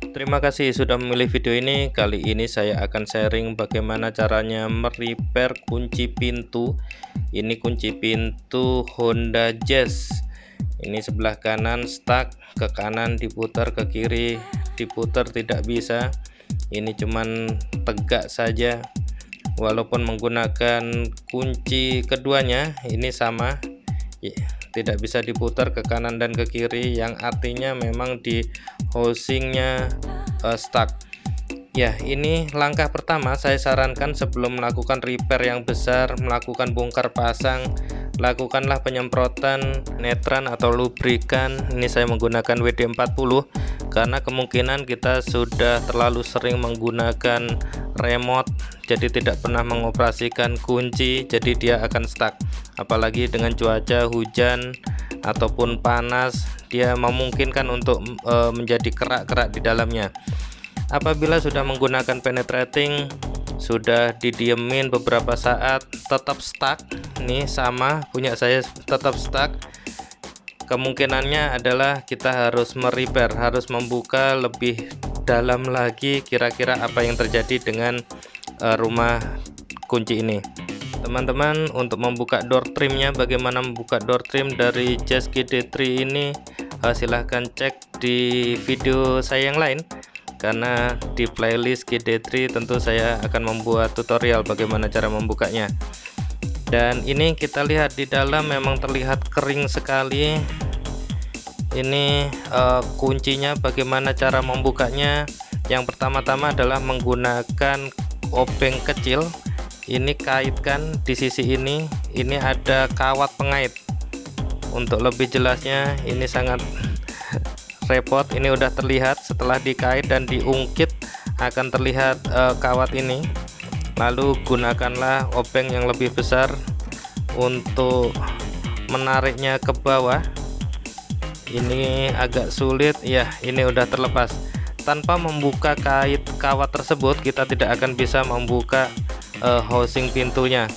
Terima kasih sudah memilih video ini. Kali ini saya akan sharing bagaimana caranya merepair kunci pintu. Ini kunci pintu Honda Jazz. Ini sebelah kanan stuck, ke kanan diputar, ke kiri diputar tidak bisa. Ini cuman tegak saja. Walaupun menggunakan kunci keduanya ini sama, tidak bisa diputar ke kanan dan ke kiri, yang artinya memang di housingnya stuck. Ya, ini langkah pertama saya sarankan sebelum melakukan repair yang besar, melakukan bongkar pasang, lakukanlah penyemprotan netran atau lubrikan. Ini saya menggunakan WD-40 karena kemungkinan kita sudah terlalu sering menggunakan remote, jadi tidak pernah mengoperasikan kunci, jadi dia akan stuck. Apalagi dengan cuaca hujan ataupun panas, dia memungkinkan untuk menjadi kerak-kerak di dalamnya. Apabila sudah menggunakan penetrating, sudah didiemin beberapa saat tetap stuck, nih sama punya saya tetap stuck, kemungkinannya adalah kita harus merepair, harus membuka lebih dalam lagi kira-kira apa yang terjadi dengan rumah kunci ini. Teman-teman, untuk membuka door trimnya, bagaimana membuka door trim dari Jazz GD3 ini, silahkan cek di video saya yang lain, karena di playlist GD3 tentu saya akan membuat tutorial bagaimana cara membukanya. Dan ini kita lihat di dalam memang terlihat kering sekali. Ini kuncinya, bagaimana cara membukanya. Yang pertama-tama adalah menggunakan obeng kecil. Ini kaitkan di sisi ini ada kawat pengait. Untuk lebih jelasnya, ini sangat repot. Ini udah terlihat setelah dikait dan diungkit akan terlihat kawat ini. Lalu gunakanlah obeng yang lebih besar untuk menariknya ke bawah. Ini agak sulit ya, ini udah terlepas. Tanpa membuka kawat tersebut, kita tidak akan bisa membuka housing pintunya.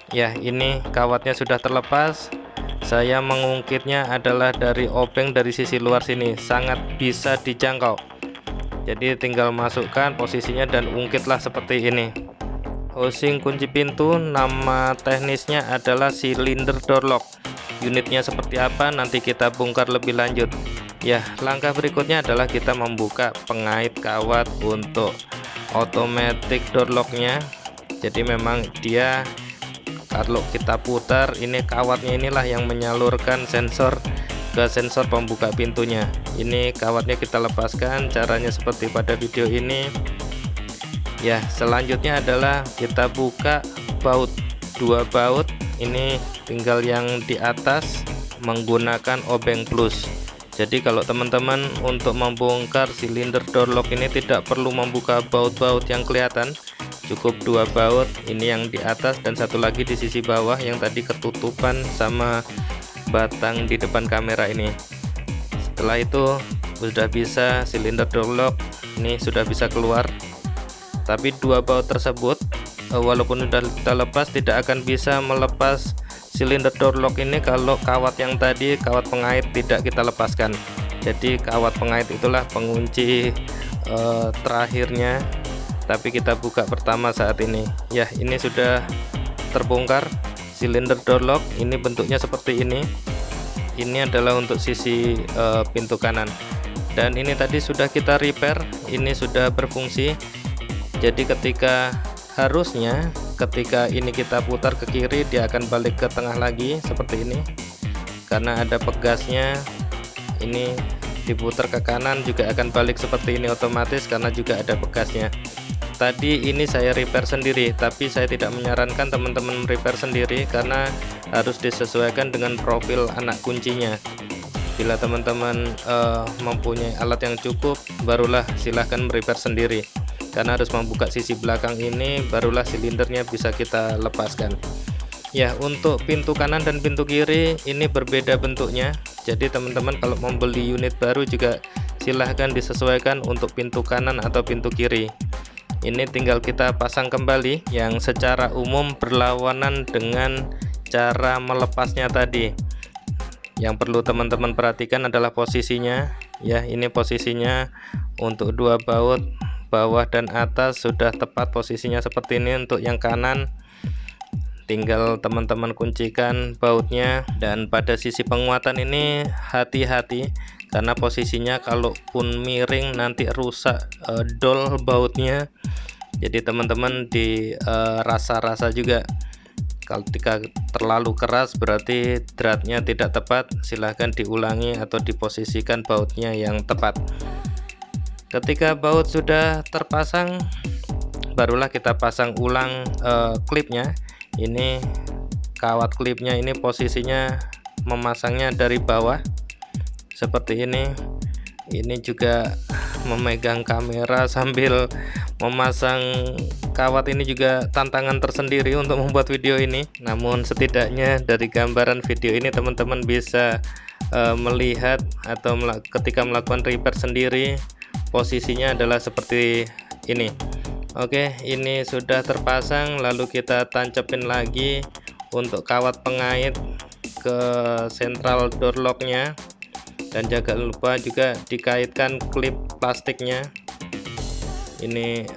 Ya, ini kawatnya sudah terlepas. Saya mengungkitnya adalah dari obeng dari sisi luar sini, sangat bisa dijangkau. Jadi tinggal masukkan posisinya dan ungkitlah seperti ini. Housing kunci pintu, nama teknisnya adalah cylinder door lock. Unitnya seperti apa nanti kita bongkar lebih lanjut. Ya, langkah berikutnya adalah kita membuka pengait kawat untuk automatic door locknya. Jadi memang dia kalau kita putar, ini kawatnya inilah yang menyalurkan sensor ke sensor pembuka pintunya. Ini kawatnya kita lepaskan, caranya seperti pada video ini. Ya, selanjutnya adalah kita buka baut, dua baut. Ini tinggal yang di atas menggunakan obeng plus. Jadi kalau teman-teman untuk membongkar silinder door lock ini tidak perlu membuka baut-baut yang kelihatan, cukup dua baut, ini yang di atas dan satu lagi di sisi bawah yang tadi ketutupan sama batang di depan kamera ini. Setelah itu sudah bisa silinder door lock ini sudah bisa keluar. Tapi dua baut tersebut walaupun sudah kita lepas, tidak akan bisa melepas silinder door lock ini kalau kawat yang tadi, kawat pengait tidak kita lepaskan. Jadi kawat pengait itulah pengunci terakhirnya. Tapi kita buka pertama saat ini. Ya, ini sudah terbongkar silinder door lock. Ini bentuknya seperti ini. Ini adalah untuk sisi pintu kanan. Dan ini tadi sudah kita repair. Ini sudah berfungsi. Jadi harusnya ketika ini kita putar ke kiri, dia akan balik ke tengah lagi seperti ini. Karena ada pegasnya. Ini diputar ke kanan juga akan balik seperti ini otomatis karena juga ada pegasnya. Tadi ini saya repair sendiri, tapi saya tidak menyarankan teman-teman repair sendiri karena harus disesuaikan dengan profil anak kuncinya. Bila teman-teman mempunyai alat yang cukup, barulah silahkan repair sendiri, karena harus membuka sisi belakang ini, barulah silindernya bisa kita lepaskan. Ya, untuk pintu kanan dan pintu kiri ini berbeda bentuknya. Jadi teman-teman kalau membeli unit baru juga silahkan disesuaikan untuk pintu kanan atau pintu kiri. Ini tinggal kita pasang kembali, yang secara umum berlawanan dengan cara melepasnya tadi. Yang perlu teman-teman perhatikan adalah posisinya. Ya, ini posisinya untuk dua baut bawah dan atas sudah tepat posisinya seperti ini. Untuk yang kanan tinggal teman-teman kuncikan bautnya, dan pada sisi penguatan ini hati-hati karena posisinya kalaupun miring nanti rusak dol bautnya. Jadi teman-teman di rasa-rasa juga, kalau ketika terlalu keras berarti dratnya tidak tepat, silahkan diulangi atau diposisikan bautnya yang tepat. Ketika baut sudah terpasang, barulah kita pasang ulang klipnya. Ini kawat klipnya ini posisinya memasangnya dari bawah seperti ini. Ini juga memegang kamera sambil memasang kawat, ini juga tantangan tersendiri untuk membuat video ini. Namun setidaknya dari gambaran video ini teman-teman bisa melihat atau ketika melakukan repair sendiri posisinya adalah seperti ini. Oke, ini sudah terpasang, lalu kita tancapin lagi untuk kawat pengait ke sentral door locknya, dan jangan lupa juga dikaitkan klip plastiknya. Ini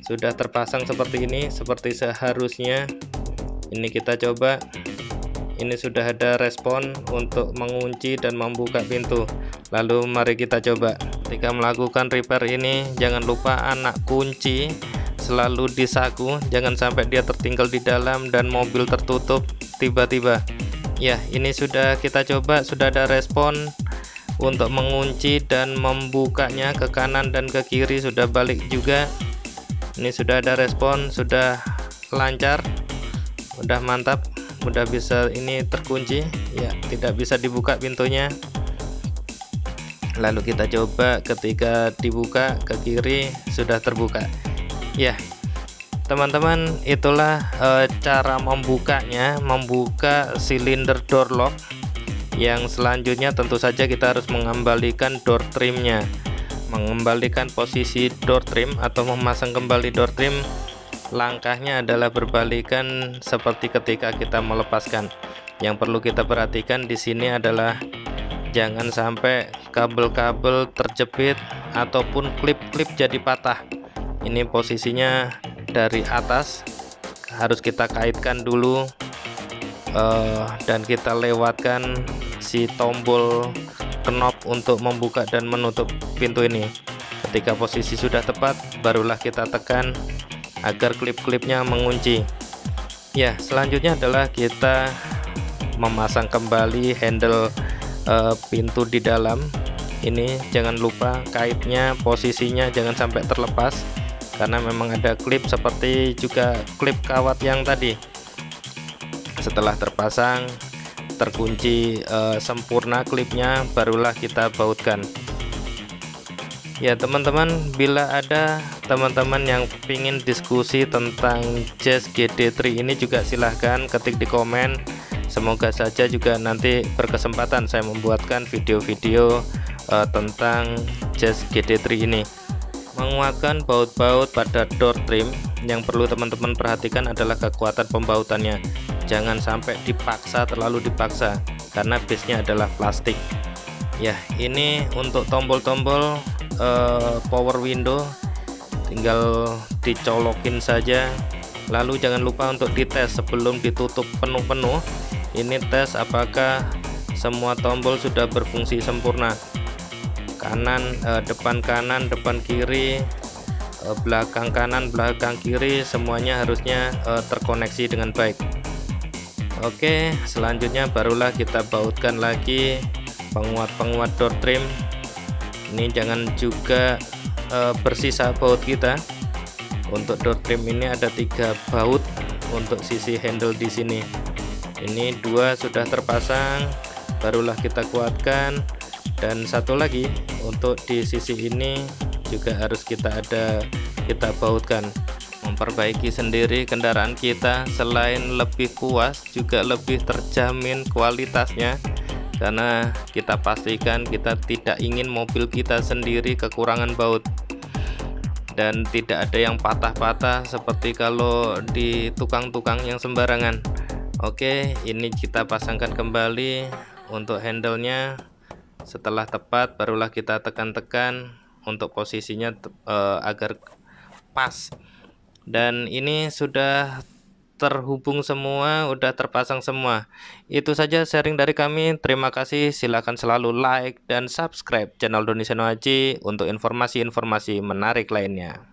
sudah terpasang seperti ini, seperti seharusnya. Ini kita coba, ini sudah ada respon untuk mengunci dan membuka pintu. Lalu mari kita coba. Ketika melakukan repair ini jangan lupa anak kunci selalu disaku, jangan sampai dia tertinggal di dalam dan mobil tertutup tiba-tiba. Ya, ini sudah kita coba, sudah ada respon untuk mengunci dan membukanya ke kanan dan ke kiri, sudah balik juga. Ini sudah ada respon, sudah lancar, udah mantap, udah bisa ini terkunci. Ya, tidak bisa dibuka pintunya. Lalu kita coba ketika dibuka ke kiri sudah terbuka. Ya teman-teman, itulah cara membukanya, membuka silinder door lock. Yang selanjutnya tentu saja kita harus mengembalikan door trimnya, mengembalikan posisi door trim atau memasang kembali door trim. Langkahnya adalah berbalikan seperti ketika kita melepaskan. Yang perlu kita perhatikan di sini adalah jangan sampai kabel-kabel terjepit ataupun klip-klip jadi patah. Ini posisinya dari atas harus kita kaitkan dulu, dan kita lewatkan si tombol knob untuk membuka dan menutup pintu ini. Ketika posisi sudah tepat, barulah kita tekan agar klip-klipnya mengunci. Ya, selanjutnya adalah kita memasang kembali handle pintu di dalam. Ini jangan lupa kaitnya, posisinya jangan sampai terlepas karena memang ada klip seperti juga klip kawat yang tadi. Setelah terpasang, terkunci sempurna klipnya, barulah kita bautkan. Ya teman-teman, bila ada teman-teman yang ingin diskusi tentang Jazz GD3 ini juga silahkan ketik di komen. Semoga saja juga nanti berkesempatan saya membuatkan video-video tentang Jazz GD3 ini. Menguatkan baut-baut pada door trim, yang perlu teman-teman perhatikan adalah kekuatan pembautannya. Jangan sampai dipaksa, terlalu dipaksa, karena base-nya adalah plastik. Ya, ini untuk tombol-tombol power window tinggal dicolokin saja. Lalu jangan lupa untuk dites sebelum ditutup penuh-penuh. Ini tes apakah semua tombol sudah berfungsi sempurna. Depan kanan, depan kiri, belakang kanan, belakang kiri, semuanya harusnya terkoneksi dengan baik. Oke, selanjutnya barulah kita bautkan lagi penguat-penguat door trim. Ini jangan juga bersisa baut kita. Untuk door trim ini ada 3 baut untuk sisi handle di sini. Ini 2 sudah terpasang, barulah kita kuatkan, dan satu lagi untuk di sisi ini juga harus kita bautkan. Memperbaiki sendiri kendaraan kita selain lebih puas juga lebih terjamin kualitasnya, karena kita pastikan kita tidak ingin mobil kita sendiri kekurangan baut dan tidak ada yang patah-patah seperti kalau di tukang-tukang yang sembarangan. Oke, ini kita pasangkan kembali untuk handle-nya. Setelah tepat barulah kita tekan-tekan untuk posisinya agar pas. Dan ini sudah terhubung semua, udah terpasang semua. Itu saja sharing dari kami. Terima kasih. Silakan selalu like dan subscribe channel Doni Senoaji untuk informasi-informasi menarik lainnya.